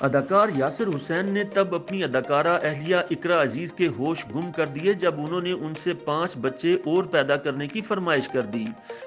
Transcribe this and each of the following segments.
اداکار یاسر حسین نے تب اپنی اداکارہ اہلیہ اقرا عزیز کے ہوش گم کر دیے جب انہوں نے ان سے 5 بچے اور پیدا کرنے کی فرمائش کر دی۔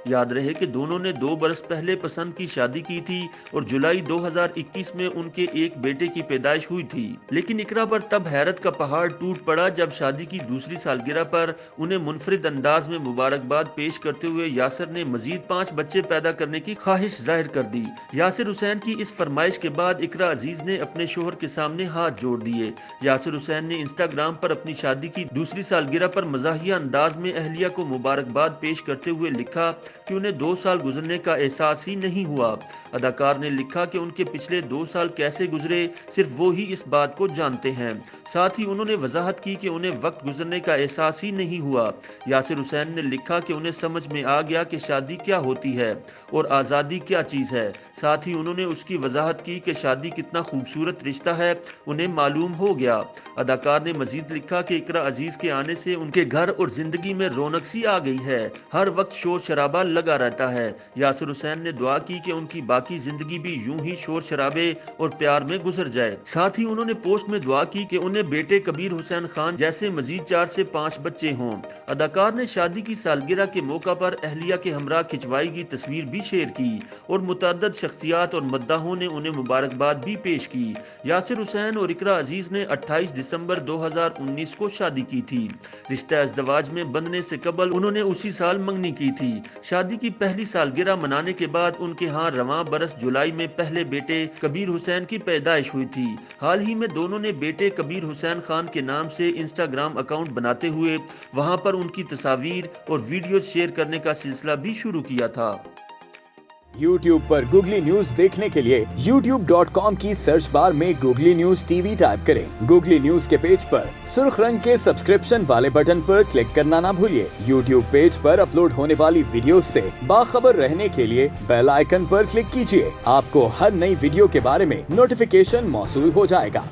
یاد رہے کہ دونوں نے 2 برس پہلے پسند کی شادی کی تھی اور جولائی 2021 میں ان کے ایک بیٹے کی پیدائش ہوئی تھی، لیکن اقرا پر تب حیرت کا پہاڑ ٹوٹ پڑا جب شادی کی دوسری سالگرہ پر انہیں منفرد انداز میں مبارکباد پیش کرتے ہوئے یاسر نے مزید 5 بچے پیدا کرنے کی خواہش ظاہر کر دی۔ یاسر حسین کی اس فرمائش کے بعد اقرا عزیز نے اپنے شوہر کے سامنے ہاتھ جوڑ دیے۔ یاسر حسین نے انسٹاگرام پر اپنی شادی کی دوسری سالگرہ پر مزاحیہ انداز میں اہلیہ کو مبارکباد پیش کرتے ہوئے لکھا کہ انہیں 2 سال گزرنے کا احساس ہی نہیں ہوا۔ اداکار نے لکھا کہ ان کے پچھلے 2 سال کیسے گزرے صرف وہ ہی اس بات کو جانتے ہیں۔ ساتھ ہی انہوں نے وضاحت کی کہ انہیں وقت گزرنے کا احساس ہی نہیں ہوا۔ یاسر حسین نے لکھا کہ انہیں سمجھ میں آ گیا کہ شادی کیا ہوتی ہے اور آزادی کیا چیز ہے۔ ساتھ ہی انہوں نے اس کی وضاحت کی کہ شادی کتنا خوبصورت رشتہ ہے انہیں معلوم ہو گیا۔ اداکار نے مزید لکھا کہ اقرا عزیز کے آنے سے ان کے گھر اور زندگی میں رونق سی آ گئی ہے، ہر وقت شور شرابہ لگا رہتا ہے۔ یاسر حسین نے دعا کی کہ ان کی باقی زندگی بھی یوں ہی شور شرابے اور پیار میں گزر جائے۔ ساتھ ہی انہوں نے پوسٹ میں دعا کی کہ انہیں بیٹے کبیر حسین خان جیسے مزید 4 سے 5 بچے ہوں۔ اداکار نے شادی کی سالگرہ کے موقع پر اہلیہ کے ہمراہ کھنچوائی گئی تصویر بھی شیئر کی اور متعدد شخصیات اور مداحوں نے انہیں مبارکباد بھی پیش کی۔ یاسر حسین اور اقرا عزیز نے 28 دسمبر 2019 کو شادی کی تھی۔ رشتہ ازدواج میں بندھنے سے قبل انہوں نے اسی سال منگنی کی تھی۔ شادی کی پہلی سالگرہ منانے کے بعد ان کے ہاں رواں برس جولائی میں پہلے بیٹے کبیر حسین کی پیدائش ہوئی تھی۔ حال ہی میں دونوں نے بیٹے کبیر حسین خان کے نام سے انسٹاگرام اکاؤنٹ بناتے ہوئے وہاں پر ان کی تصاویر اور ویڈیوز شیئر کرنے کا سلسلہ بھی شروع کیا تھا۔ YouTube پر گوگلی نیوز دیکھنے کے لیے youtube.com کی سرچ بار میں googly news T V type کریں۔ گوگلی نیوز کے پیج پر سرخ رنگ کے سبسکرپشن والے بٹن پر کلک کرنا نہ بھولیے۔ YouTube پیج پر اپلوڈ ہونے والی ویڈیوز سے باخبر رہنے کے لیے بیل آئیکن پر کلک کیجیے۔ آپ کو ہر نئی ویڈیو کے بارے میں نوٹیفیکیشن موصول ہو جائے گا۔